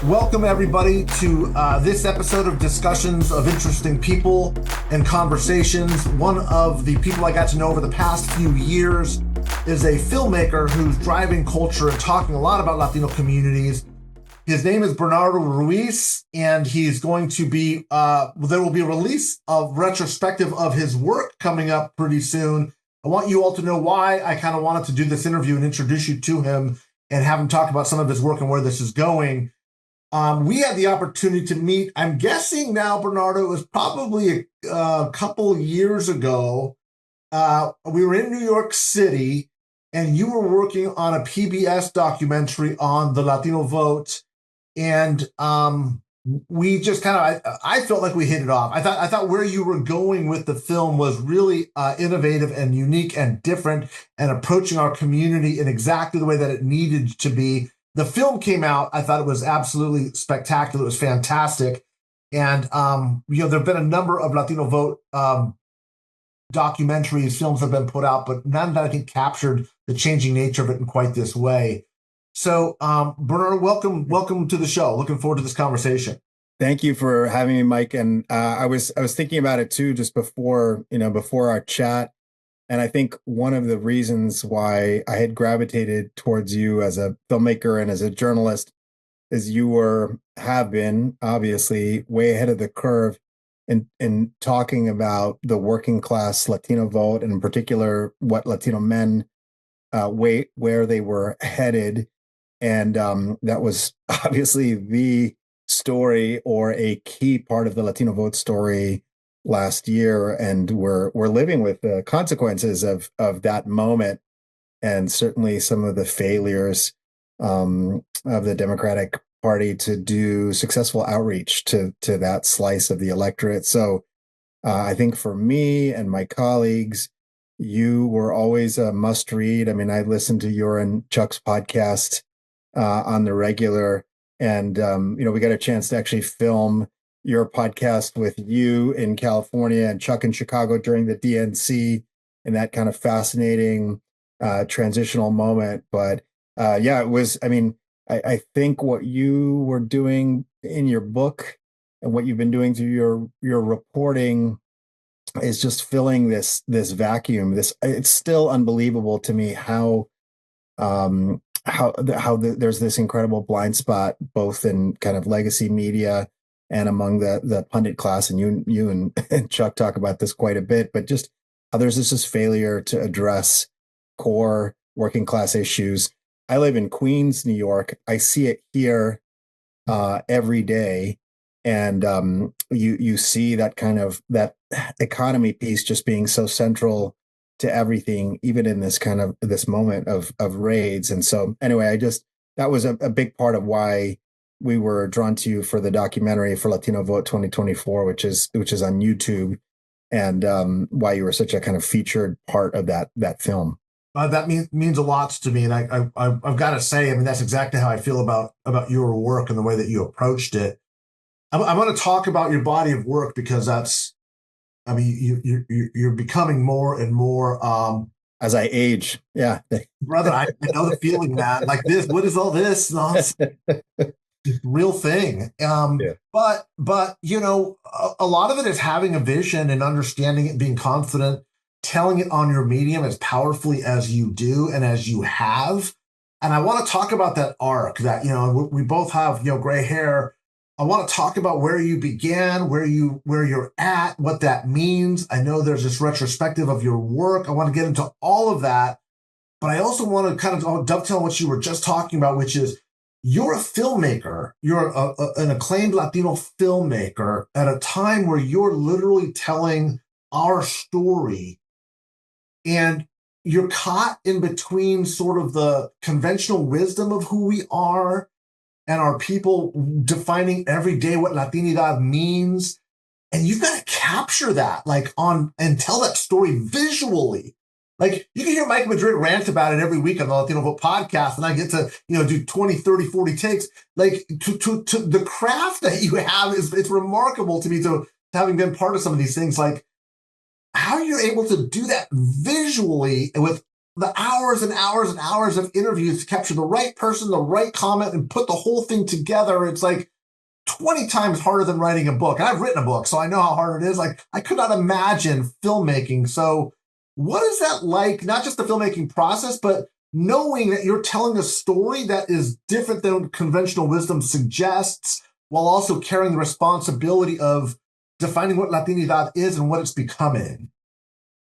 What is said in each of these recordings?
Welcome, everybody, to this episode of Discussions of Interesting People and Conversations. One of the people I got to know over the past few years is a filmmaker who's driving culture and talking a lot about Latino communities. His name is Bernardo Ruiz, and he's going to be, there will be a release of retrospective of his work coming up pretty soon. I want you all to know why I kind of wanted to do this interview and introduce you to him and have him talk about some of his work and where this is going. We had the opportunity to meet, I'm guessing now, Bernardo, it was probably a couple years ago. We were in New York City, and you were working on a PBS documentary on the Latino Vote. And we just kind of, I felt like we hit it off. I thought where you were going with the film was really innovative and unique and different and approaching our community in exactly the way that it needed to be. The film came out. I thought it was absolutely spectacular. It was fantastic. And, there have been a number of Latino Vote documentaries, films have been put out, but none that I think captured the changing nature of it in quite this way. So, Bernardo, welcome to the show. Looking forward to this conversation. Thank you for having me, Mike. And I was thinking about it too, just before our chat. And I think one of the reasons why I had gravitated towards you as a filmmaker and as a journalist is you have been obviously way ahead of the curve in talking about the working class Latino vote, and in particular what Latino men where they were headed. And that was obviously the story, or a key part of the Latino vote story last year, and we're living with the consequences of that moment, and certainly some of the failures of the Democratic Party to do successful outreach to that slice of the electorate. So I think for me and my colleagues, you were always a must read. I mean, I listened to your and Chuck's podcast on the regular, and we got a chance to actually film your podcast with you in California and Chuck in Chicago during the DNC, and that kind of fascinating transitional moment. But it was, I think what you were doing in your book and what you've been doing through your reporting is just filling this vacuum. It's still unbelievable to me how there's this incredible blind spot, both in kind of legacy media and among the pundit class, and you and Chuck talk about this quite a bit, but just how there's this failure to address core working class issues. I live in Queens, New York. I see it here every day, and you see that kind of that economy piece just being so central to everything, even in this moment of raids. And so anyway, that was a big part of why we were drawn to you for the documentary for Latino Vote 2024, which is on YouTube, and why you were such a kind of featured part of that film. That means a lot to me, and I've got to say, that's exactly how I feel about your work and the way that you approached it. I want to talk about your body of work, because that's, you're becoming more and more. As I age, yeah, brother, I know the feeling, man. Like this, what is all this nonsense? Real thing. But a lot of it is having a vision and understanding it, being confident, telling it on your medium as powerfully as you do and as you have. And I want to talk about that arc that, we both have, gray hair. I want to talk about where you began, where you're at, what that means. I know there's this retrospective of your work. I want to get into all of that, but I also want to kind of dovetail on what you were just talking about, which is you're a filmmaker. You're an acclaimed Latino filmmaker at a time where you're literally telling our story, and you're caught in between sort of the conventional wisdom of who we are and our people defining every day what Latinidad means. And you've got to capture that and tell that story visually. Like, you can hear Mike Madrid rant about it every week on the Latino Vote podcast, and I get to, do 20, 30, 40 takes. Like, to the craft that you have it's remarkable to me, to having been part of some of these things. Like, how you're able to do that visually with the hours and hours and hours of interviews to capture the right person, the right comment, and put the whole thing together. It's like 20 times harder than writing a book. And I've written a book, so I know how hard it is. Like, I could not imagine filmmaking. So what is that like? Not just the filmmaking process, but knowing that you're telling a story that is different than conventional wisdom suggests, while also carrying the responsibility of defining what Latinidad is and what it's becoming.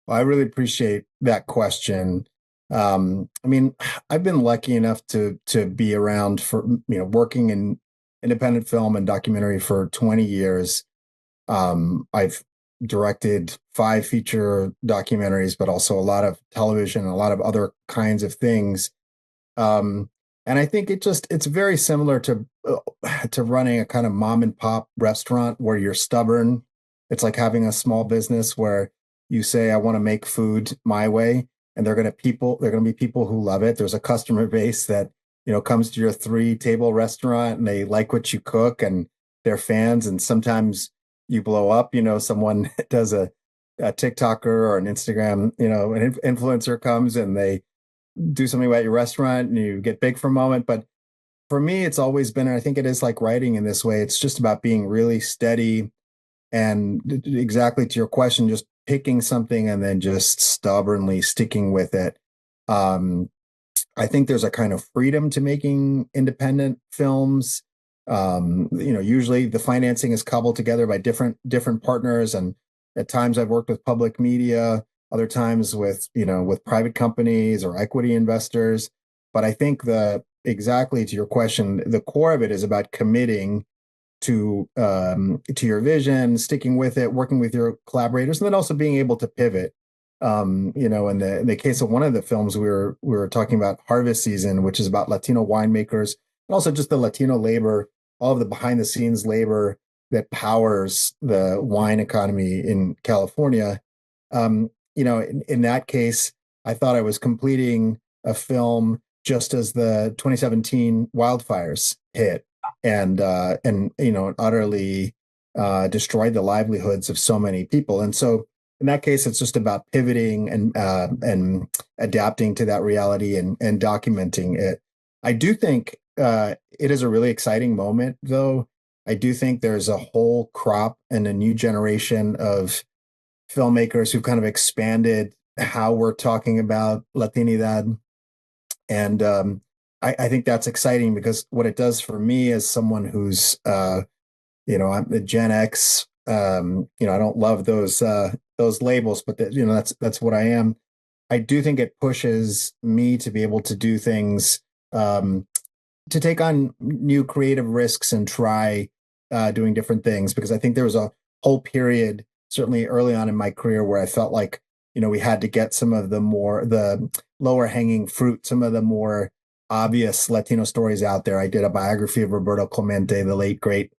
Well, I really appreciate that question. I mean, I've been lucky enough to be around for, working in independent film and documentary for 20 years. I've directed 5 feature documentaries, but also a lot of television and a lot of other kinds of things. And I think it's very similar to running a kind of mom and pop restaurant where you're stubborn. It's like having a small business where you say, I want to make food my way, and they're going to be people who love it. There's a customer base that, comes to your 3-table restaurant and they like what you cook and they're fans. And sometimes you blow up, someone does a TikToker or an Instagram, an influencer comes and they do something about your restaurant and you get big for a moment. But for me, it's always been, and I think it is like writing in this way, it's just about being really steady and exactly to your question, just picking something and then just stubbornly sticking with it. I think there's a kind of freedom to making independent films. Usually the financing is cobbled together by different partners, and at times I've worked with public media, other times with private companies or equity investors. But I think exactly to your question, the core of it is about committing to your vision, sticking with it, working with your collaborators, and then also being able to pivot. In the case of one of the films we were talking about, Harvest Season, which is about Latino winemakers, and also just the Latino labor, all of the behind the scenes labor that powers the wine economy in California. In that case, I thought I was completing a film just as the 2017 wildfires hit and utterly destroyed the livelihoods of so many people. And so in that case, it's just about pivoting and adapting to that reality and documenting it. I do think it is a really exciting moment, though. I do think there's a whole crop and a new generation of filmmakers who've kind of expanded how we're talking about Latinidad. And I think that's exciting because what it does for me as someone who's, I'm a Gen X, I don't love those labels, but that's what I am. I do think it pushes me to be able to do things, to take on new creative risks and try doing different things, because I think there was a whole period, certainly early on in my career, where I felt like, we had to get some of the lower hanging fruit, some of the more obvious Latino stories out there. I did a biography of Roberto Clemente, the late great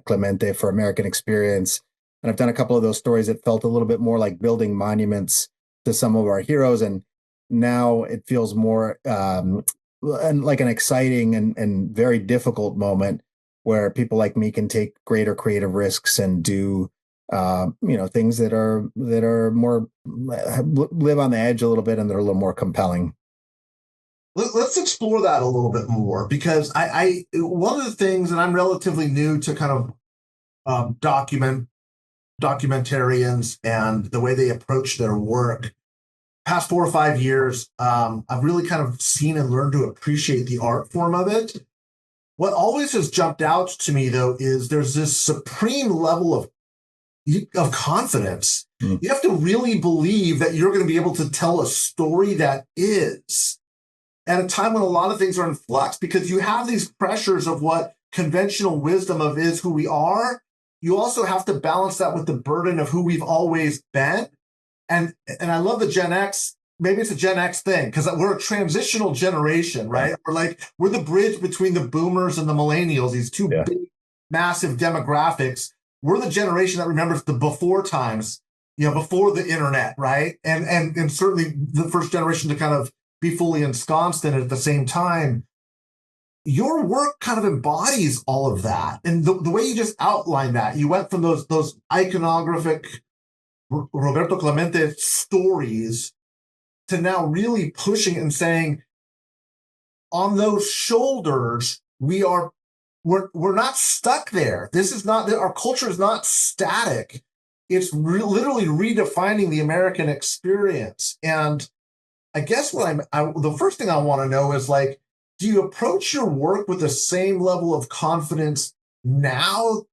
Clemente, for American Experience. And I've done a couple of those stories that felt a little bit more like building monuments to some of our heroes. And now it feels more and like an exciting and very difficult moment where people like me can take greater creative risks and do things that are more live on the edge a little bit and they're a little more compelling. Let's explore that a little bit more, because I one of the things, and I'm relatively new to kind of documentarians and the way they approach their work. Past 4 or 5 years, I've really kind of seen and learned to appreciate the art form of it. What always has jumped out to me, though, is there's this supreme level of confidence. You have to really believe that you're going to be able to tell a story that is, at a time when a lot of things are in flux, because you have these pressures of what conventional wisdom of is who we are. You also have to balance that with the burden of who we've always been. And I love the Gen X. Maybe it's a Gen X thing, because we're a transitional generation, right? We're the bridge between the boomers and the millennials, these two big, massive demographics. We're the generation that remembers the before times, before the internet, right? And certainly the first generation to kind of be fully ensconced in it at the same time. Your work kind of embodies all of that. And the way you just outlined that, you went from those iconographic Roberto Clemente stories to now really pushing and saying, on those shoulders, we're not stuck there. This is not, our culture is not static. It's literally redefining the American experience. And I guess the first thing I want to know is, like, do you approach your work with the same level of confidence now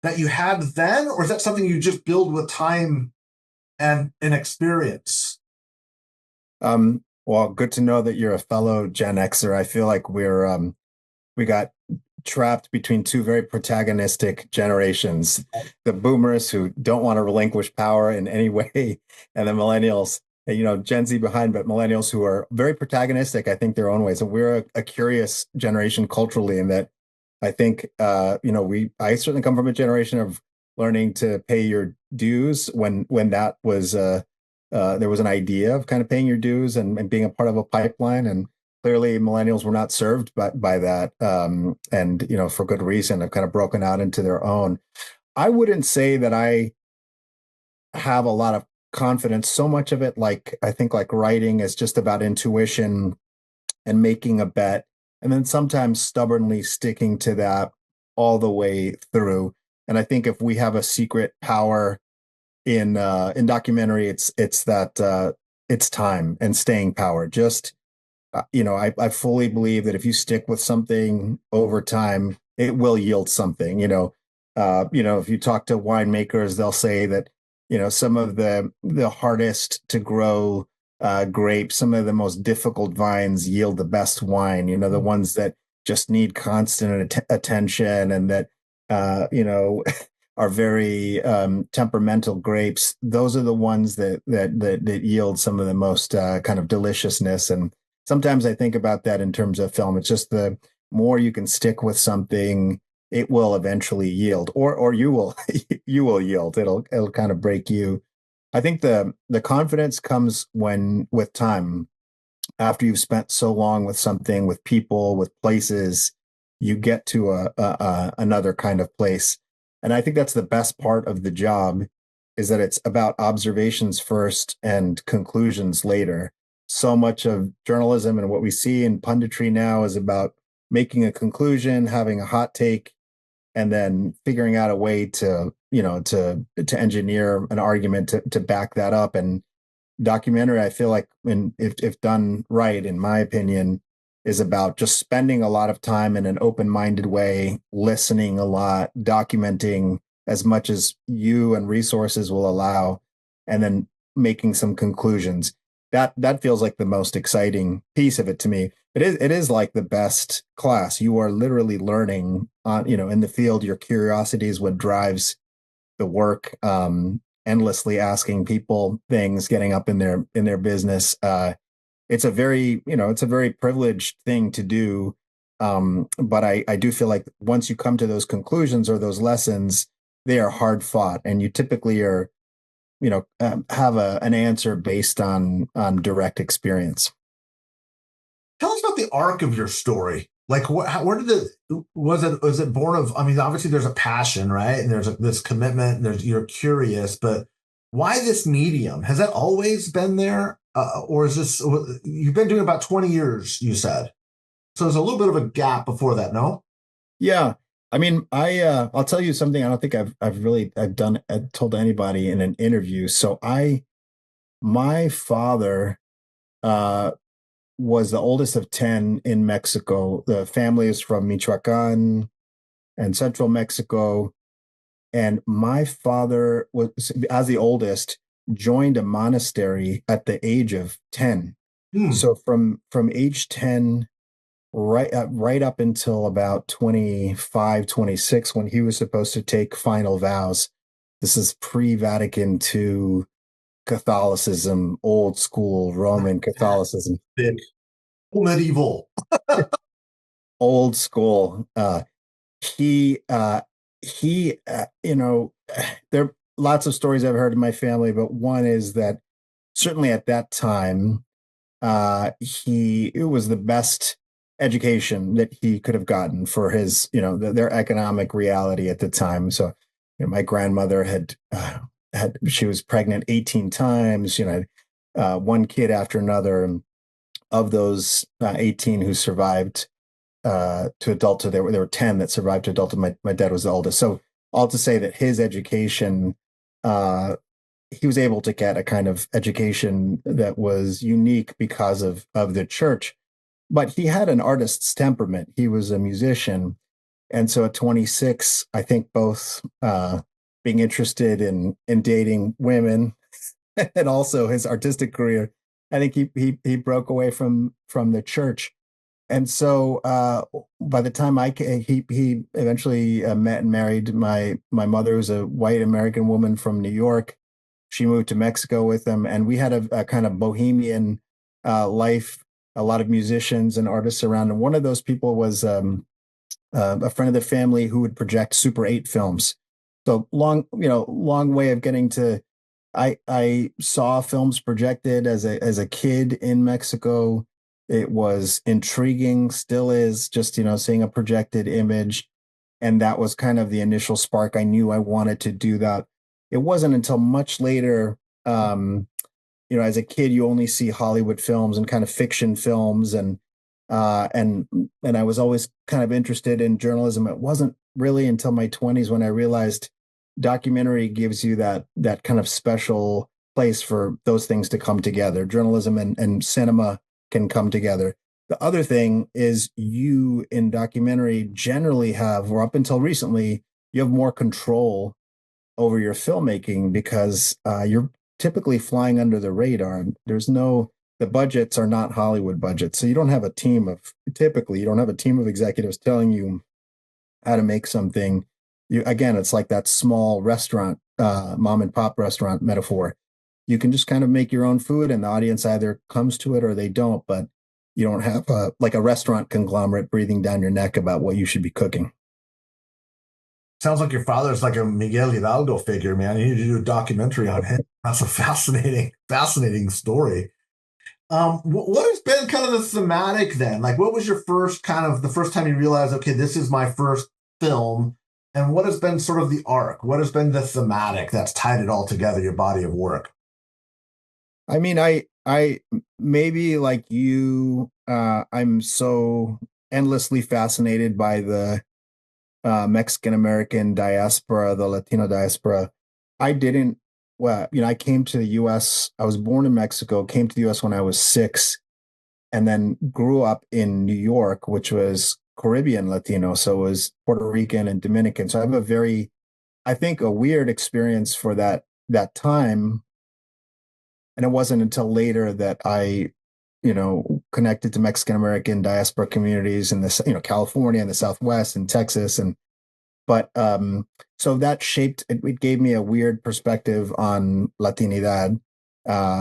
that you had then, or is that something you just build with time and experience? Well, good to know that you're a fellow Gen Xer. I feel like we got trapped between two very protagonistic generations, the boomers who don't want to relinquish power in any way, and the millennials, Gen Z behind, but millennials who are very protagonistic, I think, their own ways. And we're a curious generation culturally, in that I think, I certainly come from a generation of learning to pay your dues when that was, there was an idea of kind of paying your dues and being a part of a pipeline. And clearly millennials were not served by that. And, for good reason, have kind of broken out into their own. I wouldn't say that I have a lot of confidence. So much of it, like, I think, like writing, is just about intuition and making a bet, and then sometimes stubbornly sticking to that all the way through. And I think if we have a secret power in documentary, it's that it's time and staying power. Just I fully believe that if you stick with something over time, it will yield something. If you talk to winemakers, they'll say that some of the hardest to grow grapes, some of the most difficult vines yield the best wine. The ones that just need constant attention and that are very temperamental grapes. Those are the ones that yield some of the most kind of deliciousness. And sometimes I think about that in terms of film. It's just the more you can stick with something, it will eventually yield, or you will you will yield. It'll kind of break you. I think the confidence comes with time. After you've spent so long with something, with people, with places, you get to another kind of place. And I think that's the best part of the job, is that it's about observations first and conclusions later. So much of journalism and what we see in punditry now is about making a conclusion, having a hot take, and then figuring out a way to engineer an argument to back that up. And documentary, I feel like, if done right, in my opinion, is about just spending a lot of time in an open-minded way, listening a lot, documenting as much as you and resources will allow, and then making some conclusions. That feels like the most exciting piece of it to me. It is like the best class. You are literally learning in the field. Your curiosity is what drives the work. Endlessly asking people things, getting up in their business. It's a very privileged thing to do. But I do feel like once you come to those conclusions or those lessons, they are hard fought, and you typically are, have an answer based on direct experience. Tell us about the arc of your story. Like, where did was it born of? I mean, obviously there's a passion, right? And there's this commitment. And you're curious, but why this medium? Has that always been there, or is this, you've been doing about 20 years? You said, so there's a little bit of a gap before that. No. Yeah, I mean, I'll tell you something. I don't think I've told anybody in an interview. So my father was the oldest of 10 in Mexico. The family is from Michoacan and central Mexico. And my father was, as the oldest, joined a monastery at the age of 10. So from age 10, right up until about 25, 26, when he was supposed to take final vows. This is pre-Vatican II Catholicism, old school Roman Catholicism. Big medieval. Old school. He there are lots of stories I've heard in my family, but one is that certainly at that time, it was the best education that he could have gotten for his, their economic reality at the time. So, my grandmother she was pregnant 18 times, one kid after another. And of those 18 who survived to adulthood, there were 10 that survived to adulthood. My dad was the oldest. So all to say that his education, he was able to get a kind of education that was unique because of the church. But he had an artist's temperament. He was a musician. And so at 26, I think both being interested in dating women and also his artistic career, I think he broke away from the church. And so by the time he eventually met and married my mother, who's a white American woman from New York. She moved to Mexico with him, and we had a kind of bohemian life. A lot of musicians and artists around, and one of those people was a friend of the family who would project Super 8 films. So long way of getting to. I saw films projected as a kid in Mexico. It was intriguing, still is, just seeing a projected image, and that was kind of the initial spark. I knew I wanted to do that. It wasn't until much later, as a kid, you only see Hollywood films and kind of fiction films, and I was always kind of interested in journalism. It wasn't really until my 20s when I realized documentary gives you that kind of special place for those things to come together. Journalism and cinema can come together. The other thing is, you in documentary generally have, or up until recently, you have more control over your filmmaking because you're typically flying under the radar. The budgets are not Hollywood budgets. So you don't have a team of executives telling you how to make something. Again, it's like that small restaurant, mom and pop restaurant metaphor. You can just kind of make your own food, and the audience either comes to it or they don't, but you don't have like a restaurant conglomerate breathing down your neck about what you should be cooking. Sounds like your father's like a Miguel Hidalgo figure, man. You need to do a documentary on him. That's a fascinating story. What has been kind of the thematic then? Like, what was your the first time you realized, okay, this is my first film? And what has been sort of the arc? What has been the thematic that's tied it all together, your body of work? I mean, I maybe like you, I'm so endlessly fascinated by the Mexican American diaspora, the Latino diaspora. I came to the US. I was born in Mexico, came to the US when I was 6, and then grew up in New York, which was Caribbean Latino. So it was Puerto Rican and Dominican. So I have I think a weird experience for that time. And it wasn't until later that I, connected to Mexican American diaspora communities in California and the Southwest and Texas. But so that it gave me a weird perspective on Latinidad,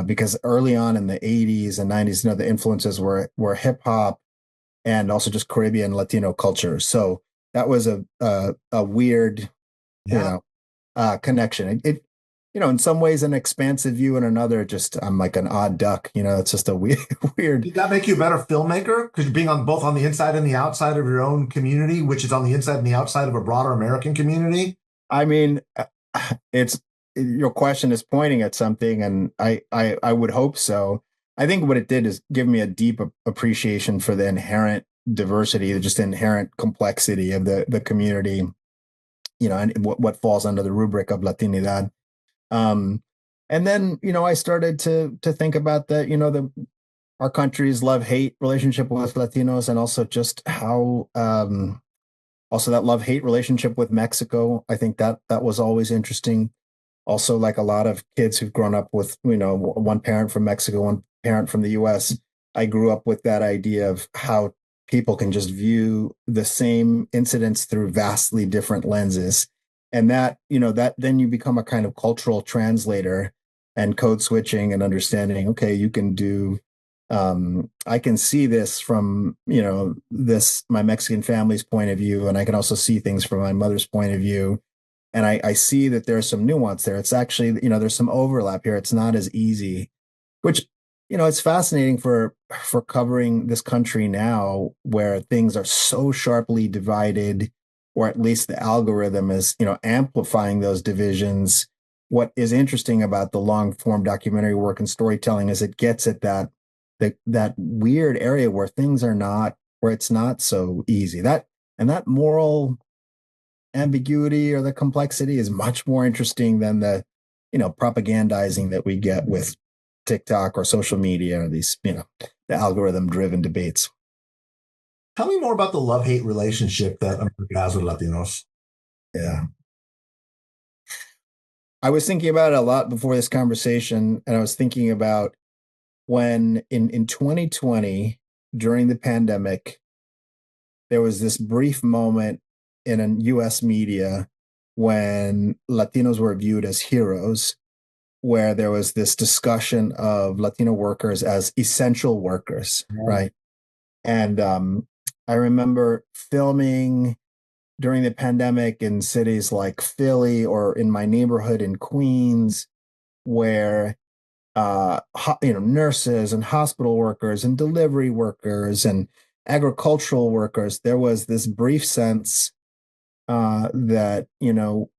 because early on in the 80s and 90s, the influences were hip hop and also just Caribbean Latino culture. So that was a weird, connection. It in some ways an expansive view, and another just I'm like an odd duck. It's just a weird. Did that make you a better filmmaker? Because you're being on both on the inside and the outside of your own community, which is on the inside and the outside of a broader American community. I mean, your question is pointing at something, and I would hope so. I think what it did is give me a deep appreciation for the inherent diversity, the just inherent complexity of the community, and what falls under the rubric of Latinidad. And then, I started to think about that, our country's love-hate relationship with Latinos, and also just how, also that love-hate relationship with Mexico. I think that was always interesting. Also, like a lot of kids who've grown up with, one parent from Mexico, one parent from the US, I grew up with that idea of how people can just view the same incidents through vastly different lenses. And that then you become a kind of cultural translator and code switching and understanding, okay, you can do, I can see this from, my Mexican family's point of view, and I can also see things from my mother's point of view. And I see that there's some nuance there. It's actually, there's some overlap here. It's not as easy, which, it's fascinating for covering this country now where things are so sharply divided, or at least the algorithm is, amplifying those divisions. what is interesting about the long form documentary work and storytelling is it gets at that weird area where things are not, where it's not so easy. That moral ambiguity or the complexity is much more interesting than the, propagandizing that we get with TikTok or social media or these, the algorithm driven debates. Tell me more about the love-hate relationship that America has with Latinos. Yeah. I was thinking about it a lot before this conversation, and I was thinking about when in 2020, during the pandemic, there was this brief moment in a US media when Latinos were viewed as heroes, where there was this discussion of Latino workers as essential workers, right? And I remember filming during the pandemic in cities like Philly or in my neighborhood in Queens, where nurses and hospital workers and delivery workers and agricultural workers, there was this brief sense that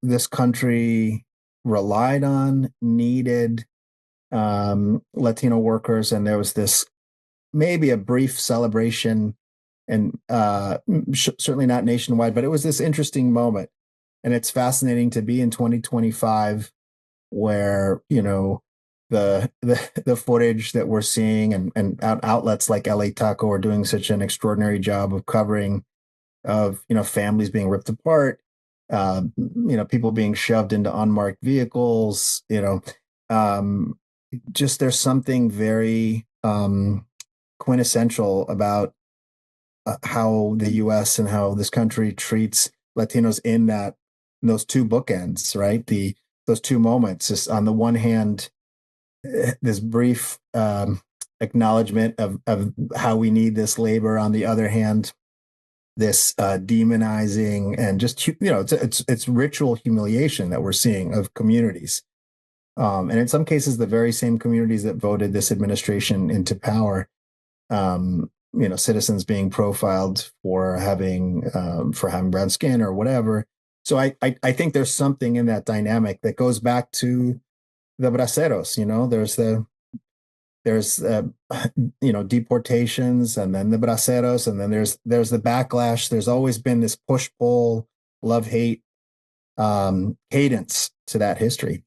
this country relied on, needed Latino workers, and there was this maybe a brief celebration, and certainly not nationwide, but it was this interesting moment. And it's fascinating to be in 2025 where, the footage that we're seeing and outlets like LA Taco are doing such an extraordinary job of covering of, families being ripped apart, people being shoved into unmarked vehicles, just there's something very quintessential about how the U.S. and how this country treats Latinos in those two bookends, right? Those two moments. Just on the one hand, this brief acknowledgement of how we need this labor. On the other hand, this demonizing and just it's ritual humiliation that we're seeing of communities, and in some cases, the very same communities that voted this administration into power. Citizens being profiled for having brown skin or whatever. So I think there's something in that dynamic that goes back to the braceros. There's deportations, and then the braceros, and then there's the backlash. There's always been this push-pull, love-hate cadence to that history.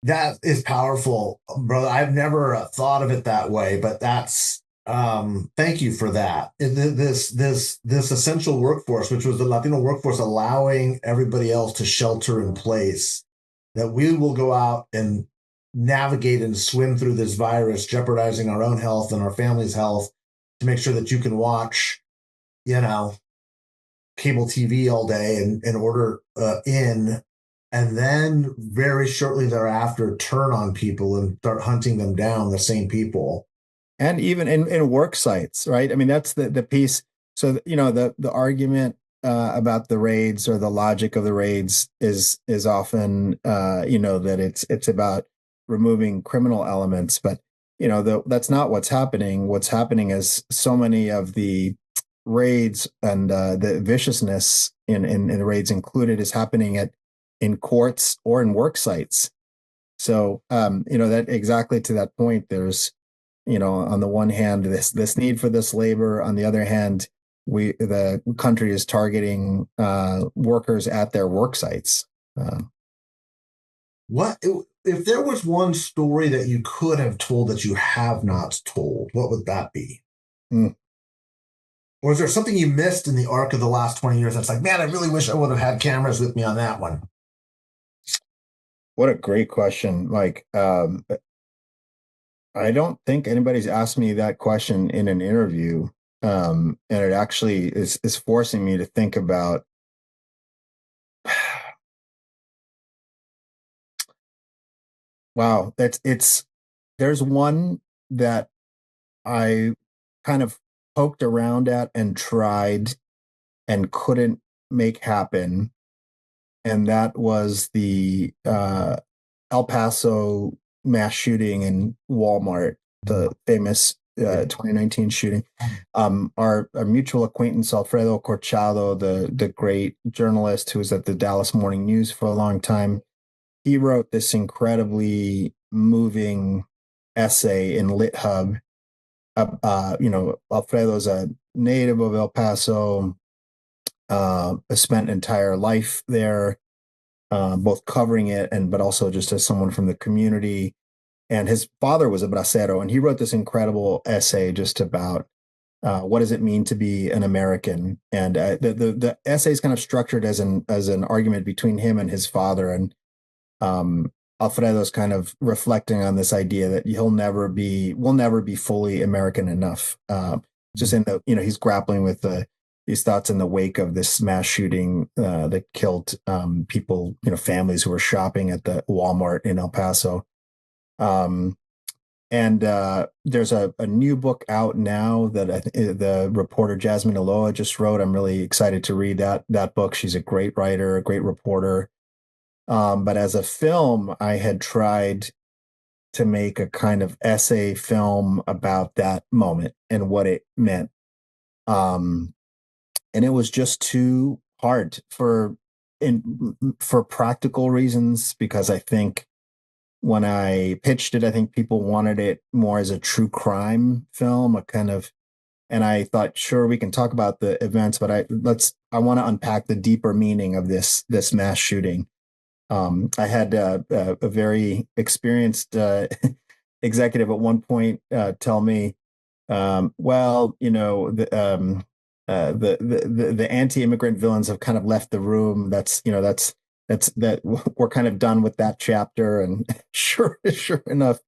That is powerful, brother. I've never thought of it that way, but that's thank you for that. This essential workforce, which was the Latino workforce, allowing everybody else to shelter in place, that we will go out and navigate and swim through this virus, jeopardizing our own health and our family's health, to make sure that you can watch, cable TV all day and order in. And then very shortly thereafter, turn on people and start hunting them down, the same people. And even in work sites, right? I mean, that's the piece. So, the argument about the raids or the logic of the raids is often, that it's about removing criminal elements. But, that's not what's happening. What's happening is so many of the raids and the viciousness in the raids included is happening in courts or in work sites. So, that exactly to that point, there's, on the one hand, this need for this labor. On the other hand, the country is targeting workers at their work sites. What if there was one story that you could have told that you have not told? What would that be? Or is there something you missed in the arc of the last 20 years that's like, man, I really wish I would have had cameras with me on that one? What a great question, Mike. I don't think anybody's asked me that question in an interview. And it actually is forcing me to think about wow, there's one that I kind of poked around at and tried and couldn't make happen. And that was the El Paso mass shooting in Walmart, the famous 2019 shooting. Our mutual acquaintance, Alfredo Corchado, the great journalist who was at the Dallas Morning News for a long time, he wrote this incredibly moving essay in LitHub. Alfredo's a native of El Paso, spent an entire life there, both covering it but also just as someone from the community. And his father was a bracero, and he wrote this incredible essay just about what does it mean to be an American. And the essay is kind of structured as an argument between him and his father, and Alfredo's kind of reflecting on this idea that we'll never be fully American enough. Just in he's grappling with these thoughts in the wake of this mass shooting that killed people, families who were shopping at the Walmart in El Paso. And there's a new book out now that the reporter Jasmine Aloa just wrote. I'm really excited to read that book. She's a great writer, a great reporter. But as a film, I had tried to make a kind of essay film about that moment and what it meant. And it was just too hard for practical reasons, because I think when I pitched it, I think people wanted it more as a true crime film, and I thought, sure, we can talk about the events, but I want to unpack the deeper meaning of this mass shooting. I had a very experienced executive at one point tell me, the anti-immigrant villains have kind of left the room. That's we're kind of done with that chapter. And sure enough,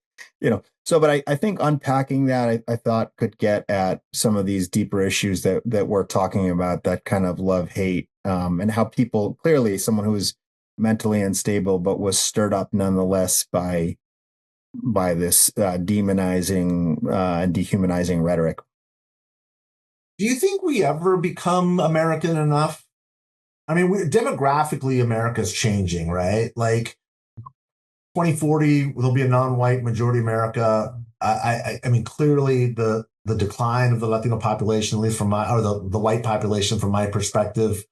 but I think unpacking that, I thought could get at some of these deeper issues that we're talking about, that kind of love-hate, and how people, clearly someone who was mentally unstable, but was stirred up nonetheless by this demonizing and dehumanizing rhetoric. Do you think we ever become American enough? I mean, demographically, America's changing, right? Like 2040, there'll be a non-white majority America. I mean, clearly the decline of the Latino population, at least the white population, from my perspective,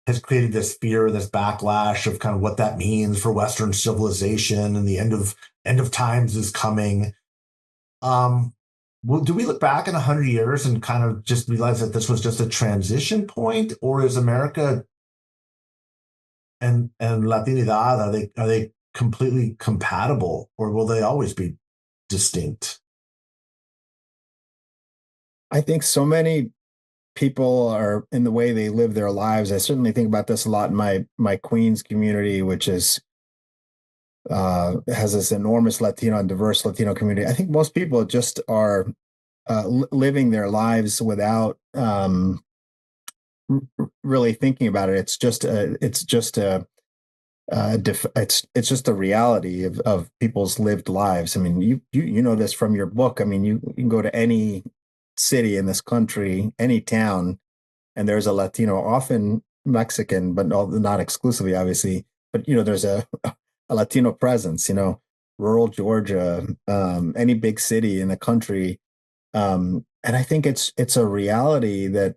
has created this fear, this backlash of kind of what that means for Western civilization, and the end of times is coming. Do we look back in 100 years and kind of just realize that this was just a transition point, or is America and Latinidad, are they completely compatible, or will they always be distinct? I think so many people are in the way they live their lives. I certainly think about this a lot in my Queens community, which has this enormous Latino and diverse Latino community. I think most people just are living their lives without really thinking about it. It's just a reality of people's lived lives. I mean, you know this from your book. I mean, you can go to any city in this country, any town, and there's a Latino, often Mexican, but not exclusively, obviously. But there's a Latino presence. Rural Georgia, any big city in the country. And I think it's a reality that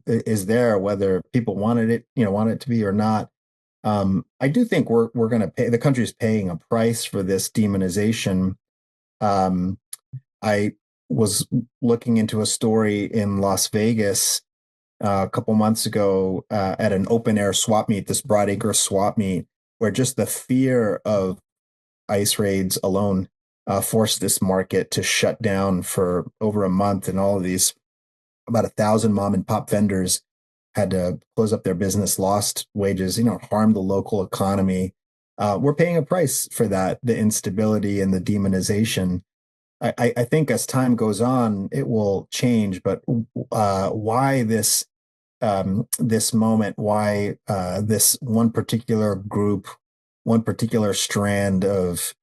is there, whether people want it to be or not. I do think we're going to pay. The country's paying a price for this demonization. I was looking into a story in Las Vegas a couple months ago at an open air swap meet, this Broadacre swap meet, where just the fear of ICE raids alone forced this market to shut down for over a month, and all of these about 1,000 mom and pop vendors had to close up their business, lost wages, harmed the local economy. We're paying a price for that, the instability and the demonization. I think as time goes on, it will change. But why this moment? Why this one particular group, one particular strand of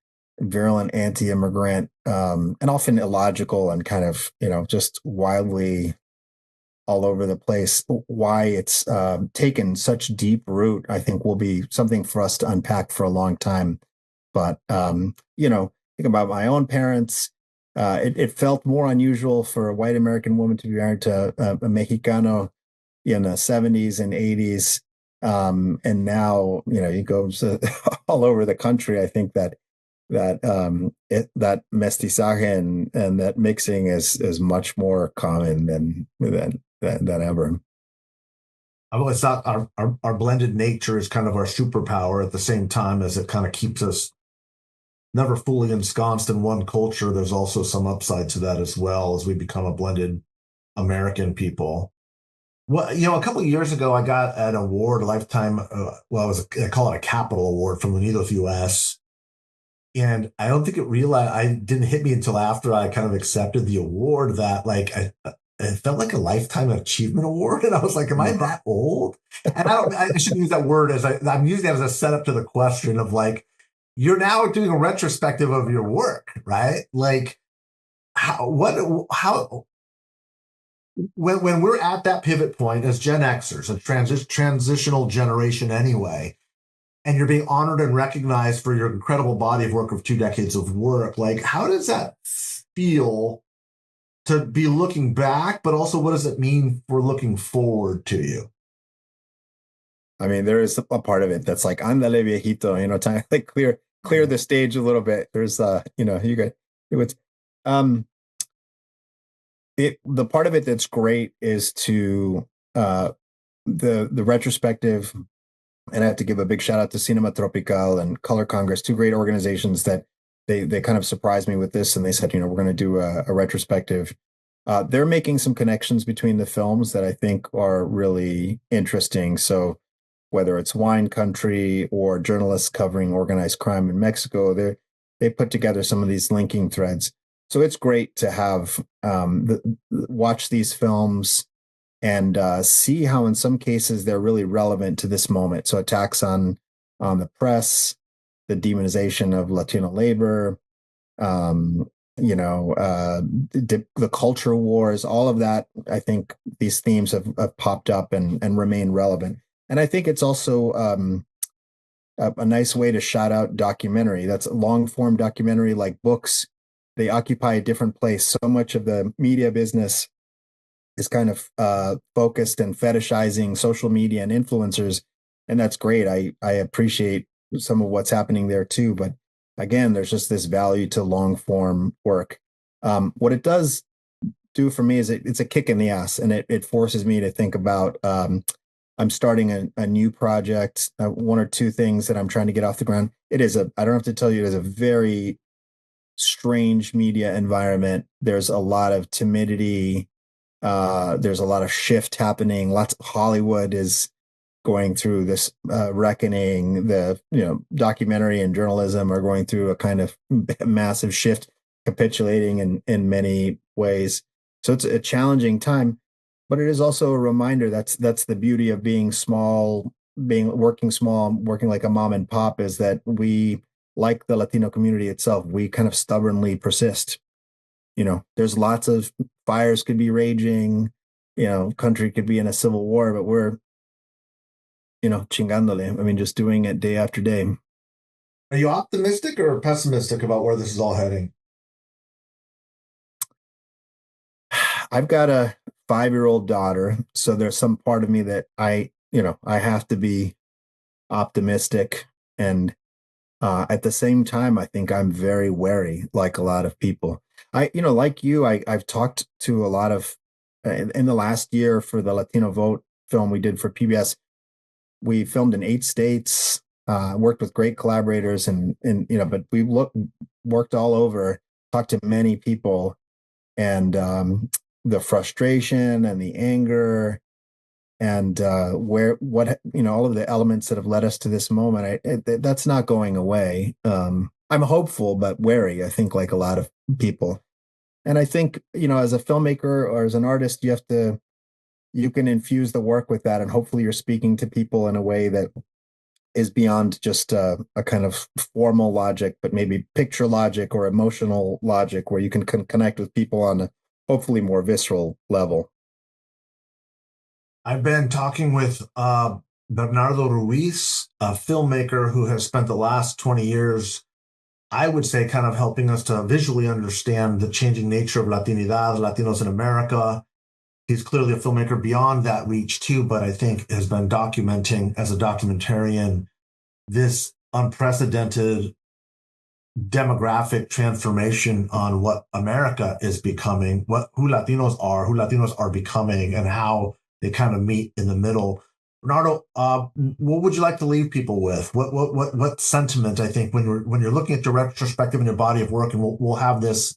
virulent anti-immigrant, and often illogical and kind of just wildly all over the place, why it's taken such deep root, I think will be something for us to unpack for a long time. But think about my own parents. It felt more unusual for a white American woman to be married to a Mexicano in the 70s and 80s. And now, you go all over the country. I think that that mestizaje and that mixing is much more common than ever. I've always thought our blended nature is kind of our superpower at the same time as it kind of keeps us never fully ensconced in one culture. There's also some upside to that as well as we become a blended American people. Well, a couple of years ago, I got an award, a lifetime. I call it a capital award from Unidos US. And I don't think I didn't hit me until after I kind of accepted the award that it felt like a lifetime achievement award. And I was like, am I that old? And I shouldn't use that word I'm using that as a setup to the question of like, you're now doing a retrospective of your work, right? Like when we're at that pivot point as Gen Xers, a transitional generation anyway, and you're being honored and recognized for your incredible body of work of 2 decades of work, like how does that feel to be looking back, but also what does it mean for looking forward to you? I mean, there is a part of it that's like, andale viejito, trying to like clear the stage a little bit. There's, you got it was, the part of it that's great is to, the retrospective, and I have to give a big shout out to Cinema Tropical and Color Congress, 2 great organizations that they kind of surprised me with this, and they said, we're going to do a retrospective. They're making some connections between the films that I think are really interesting. So whether it's Wine Country or journalists covering organized crime in Mexico, they put together some of these linking threads. So it's great to have watch these films and see how in some cases they're really relevant to this moment. So attacks on the press, the demonization of Latino labor, the culture wars, all of that. I think these themes have popped up and remain relevant. And I think it's also a nice way to shout out documentary. That's a long form documentary, like books. They occupy a different place. So much of the media business is kind of focused and fetishizing social media and influencers. And that's great. I appreciate some of what's happening there too. But again, there's just this value to long form work. What it does do for me is it's a kick in the ass, and it forces me to think about, I'm starting a new project, 1 or 2 things that I'm trying to get off the ground. I don't have to tell you, it is a very strange media environment. There's a lot of timidity. There's a lot of shift happening. Hollywood is going through this reckoning. The documentary and journalism are going through a kind of massive shift, capitulating in many ways. So it's a challenging time, but it is also a reminder that's the beauty of being small, working small, working like a mom and pop, is that we, like the Latino community itself, we kind of stubbornly persist. There's lots of fires could be raging, country could be in a civil war, but we're, chingándole. I mean, just doing it day after day. Are you optimistic or pessimistic about where this is all heading? I've got a 5-year-old daughter, so there's some part of me that I have to be optimistic. And at the same time, I think I'm very wary, like a lot of people. Like you, I've talked to a lot of, in the last year for the Latino Vote film we did for PBS, we filmed in 8 states, worked with great collaborators, but we worked all over, talked to many people, and the frustration and the anger and all of the elements that have led us to this moment, that's not going away. I'm hopeful, but wary, I think, like a lot of people. And I think, as a filmmaker or as an artist, you can infuse the work with that. And hopefully you're speaking to people in a way that is beyond just a kind of formal logic, but maybe picture logic or emotional logic, where you can connect with people on a hopefully more visceral level. I've been talking with Bernardo Ruiz, a filmmaker who has spent the last 20 years, I would say, kind of helping us to visually understand the changing nature of Latinidad, Latinos in America. he's clearly a filmmaker beyond that reach too, but I think has been documenting as a documentarian this unprecedented demographic transformation on what America is becoming, who Latinos are becoming, and how they kind of meet in the middle. Bernardo, what would you like to leave people with? What sentiment? I think when you're looking at your retrospective and your body of work, and we'll have this,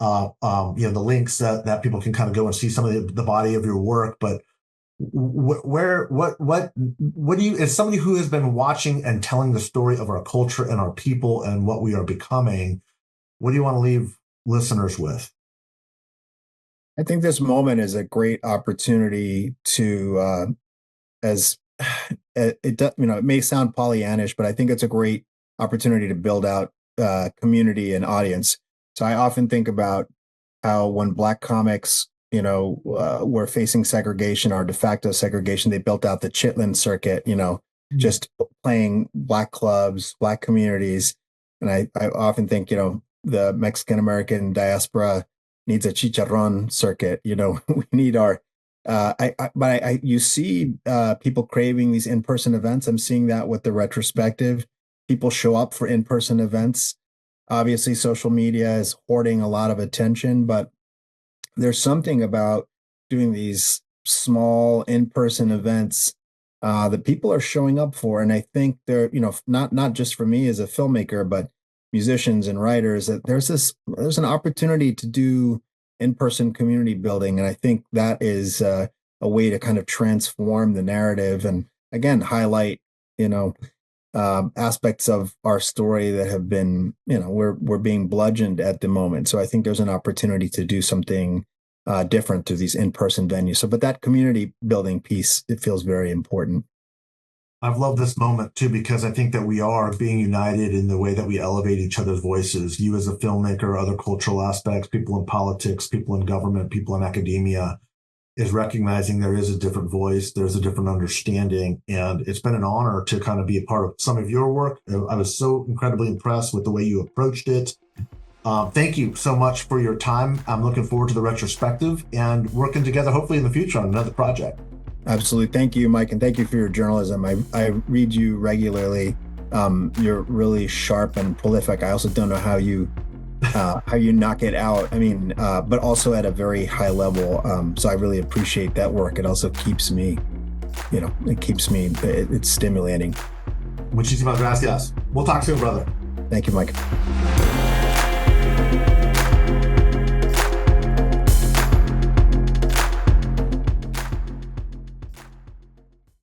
the links that people can kind of go and see some of the body of your work, but what do you, as somebody who has been watching and telling the story of our culture and our people and what we are becoming, what do you want to leave listeners with? I think this moment is a great opportunity to, it may sound Pollyannish, but I think it's a great opportunity to build out community and audience. So I often think about how when Black comics were facing segregation or de facto segregation, they built out the Chitlin circuit, just playing Black clubs, Black communities. And I often think, the Mexican-American diaspora needs a chicharron circuit. We need our, you see people craving these in-person events. I'm seeing that with the retrospective. People show up for in-person events. Obviously, social media is hoarding a lot of attention, but there's something about doing these small in-person events that people are showing up for. And I think they're, not just for me as a filmmaker, but musicians and writers, that there's an opportunity to do in-person community building. And I think that is a way to kind of transform the narrative and, again, highlight, aspects of our story that have been, we're being bludgeoned at the moment. So I think there's an opportunity to do something different through these in-person venues. So, but that community building piece, it feels very important. I've loved this moment too, because I think that we are being united in the way that we elevate each other's voices. You as a filmmaker, other cultural aspects, people in politics, people in government, people in academia, is recognizing there is a different voice, there's a different understanding. And it's been an honor to kind of be a part of some of your work. I was so incredibly impressed with the way you approached it. Thank you so much for your time. I'm looking forward to the retrospective and working together, hopefully in the future, on another project. Absolutely. Thank you, Mike. And thank you for your journalism. I read you regularly. You're really sharp and prolific. I also don't know how you knock it out. I mean, but also at a very high level. So I really appreciate that work. It also keeps me, it's stimulating. Muchísimas gracias. We'll talk soon, brother. Thank you, Mike.